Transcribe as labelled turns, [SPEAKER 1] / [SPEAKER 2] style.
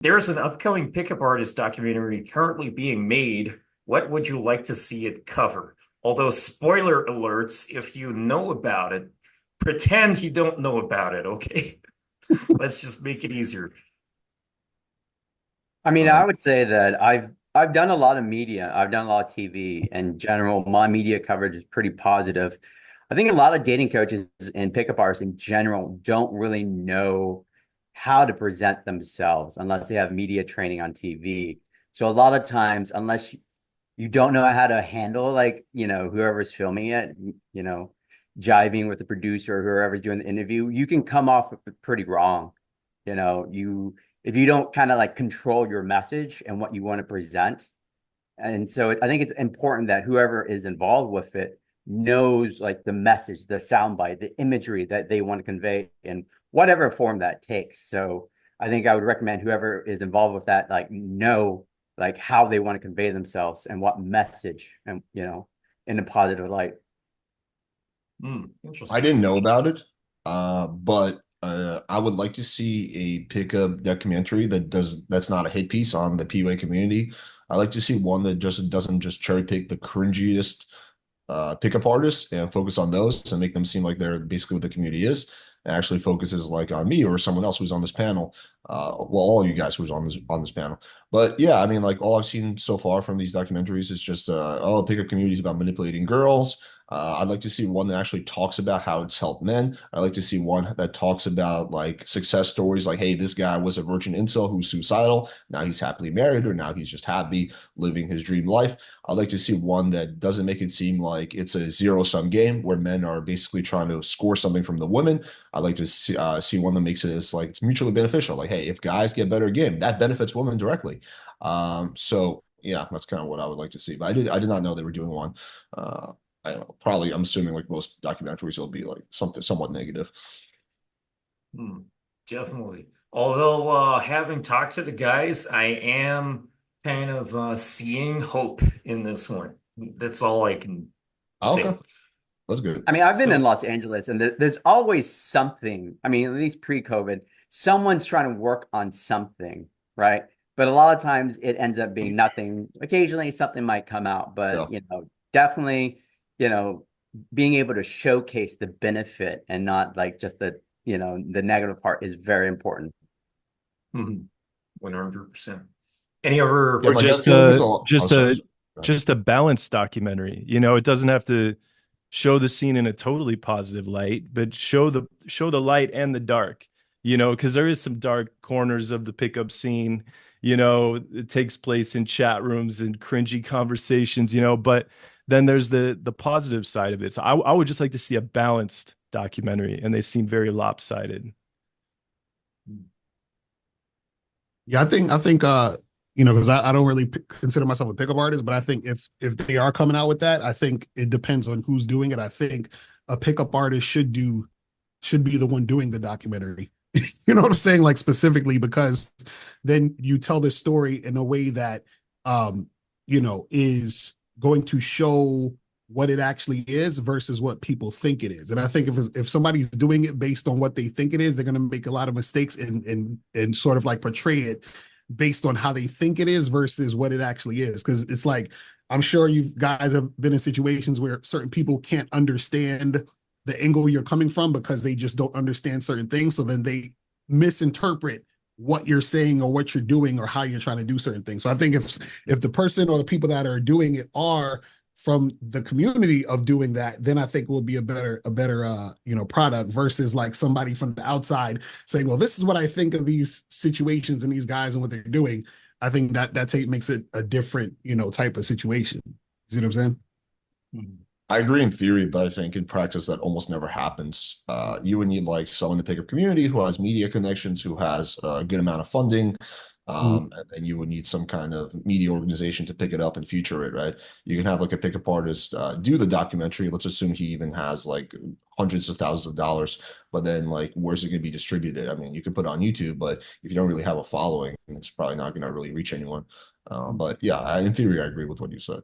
[SPEAKER 1] There's an upcoming pickup artist documentary currently being made. What would you like to see it cover? Although, spoiler alerts, if you know about it, pretend you don't know about it, okay? Let's just make it easier.
[SPEAKER 2] I mean, I
[SPEAKER 3] Um,
[SPEAKER 2] would say that I've done a lot of media. I've done a lot of TV. In general, my media coverage is pretty positive. I think a lot of dating coaches and pickup artists in general don't really know how to present themselves unless they have media training on TV. So a lot of times, unless you don't know how to handle like, whoever's filming it, you know, jiving with the producer or whoever's doing the interview, you can come off pretty wrong. You if you don't kind of like control your message and what you want to present. And so I think it's important that whoever is involved with it knows like the message, the soundbite, the imagery that they want to convey in whatever form that takes. So I think I would recommend whoever is involved with that, like know like how they want to convey themselves and what message and in a positive light.
[SPEAKER 3] I
[SPEAKER 1] Interesting.
[SPEAKER 3] didn't know about it, but I would like to see a pickup documentary that's not a hit piece on the PUA community. I like to see one that just doesn't just cherry pick the cringiest pickup artists and focus on those and make them seem like they're basically what the community is. And actually focuses like on me or someone else who's on this panel. Well, all you guys who's on this panel. But yeah, I mean, like all I've seen so far from these documentaries is just oh, pickup community is about manipulating girls. I'd like to see one that actually talks about how it's helped men. I'd like to see one that talks about like success stories, like, hey, this guy was a virgin incel who's suicidal. Now he's happily married, or now he's just happy living his dream life. I'd like to see one that doesn't make it seem like it's a zero-sum game where men are basically trying to score something from the women. I'd like to see one that makes it as like it's mutually beneficial. Like, hey, if guys get better at game, that benefits women directly. So yeah, that's kind of what I would like to see. But I did not know they were doing one. Uh, I don't know, probably I'm assuming like most documentaries will be like something somewhat negative.
[SPEAKER 1] Hmm, definitely. Although, having talked to the guys, I am kind of seeing hope in this one. That's all I can
[SPEAKER 3] Oh, okay,
[SPEAKER 1] say.
[SPEAKER 3] that's good.
[SPEAKER 2] I mean, I've been in
[SPEAKER 1] So,
[SPEAKER 2] Los Angeles and there's always something. I mean, at least pre-COVID, someone's trying to work on something, right? But a lot of times it ends up being nothing. Occasionally something might come out,
[SPEAKER 3] Yeah,
[SPEAKER 2] but definitely, you know, being able to showcase the benefit and not like just the negative part is very important.
[SPEAKER 1] mhm, 100%. Any other
[SPEAKER 3] yeah,
[SPEAKER 4] Or
[SPEAKER 3] but I
[SPEAKER 4] just
[SPEAKER 3] feel like there's
[SPEAKER 4] a
[SPEAKER 3] all. Oh,
[SPEAKER 4] just
[SPEAKER 3] sorry.
[SPEAKER 4] a just a balanced documentary. It doesn't have to show the scene in a totally positive light, but show the light and the dark. Because there is some dark corners of the pickup scene. It takes place in chat rooms and cringy conversations. But then there's the positive side of it. So I would just like to see a balanced documentary, and they seem very lopsided.
[SPEAKER 5] Yeah, I think because I don't really consider myself a pickup artist, but I think if they are coming out with that, I think it depends on who's doing it. I think a pickup artist should be the one doing the documentary. You know what I'm saying? Like specifically because then you tell the story in a way that is going to show what it actually is versus what people think it is. And I think if somebody's doing it based on what they think it is, they're going to make a lot of mistakes and sort of like portray it based on how they think it is versus what it actually is. Because it's like I'm sure you guys have been in situations where certain people can't understand the angle you're coming from because they just don't understand certain things. So then they misinterpret what you're saying or what you're doing or how you're trying to do certain things. So I think if the person or the people that are doing it are from the community of doing that, then I think will be a better product versus like somebody from the outside saying, well, this is what I think of these situations and these guys and what they're doing. I think that makes it a different, type of situation. You see what I'm saying?
[SPEAKER 1] Mhm.
[SPEAKER 3] I agree in theory, but I think in practice that almost never happens. You would need like someone in the pickup community who has media connections, who has a good amount of funding,
[SPEAKER 5] Mm-hmm.
[SPEAKER 3] and then you would need some kind of media organization to pick it up and feature it, right? You can have like a pickup artist do the documentary. Let's assume he even has like hundreds of thousands of dollars, but then like where's it going to be distributed? I mean, you can put it on YouTube, but if you don't really have a following, it's probably not going to really reach anyone. But yeah, in theory, I agree with what you said.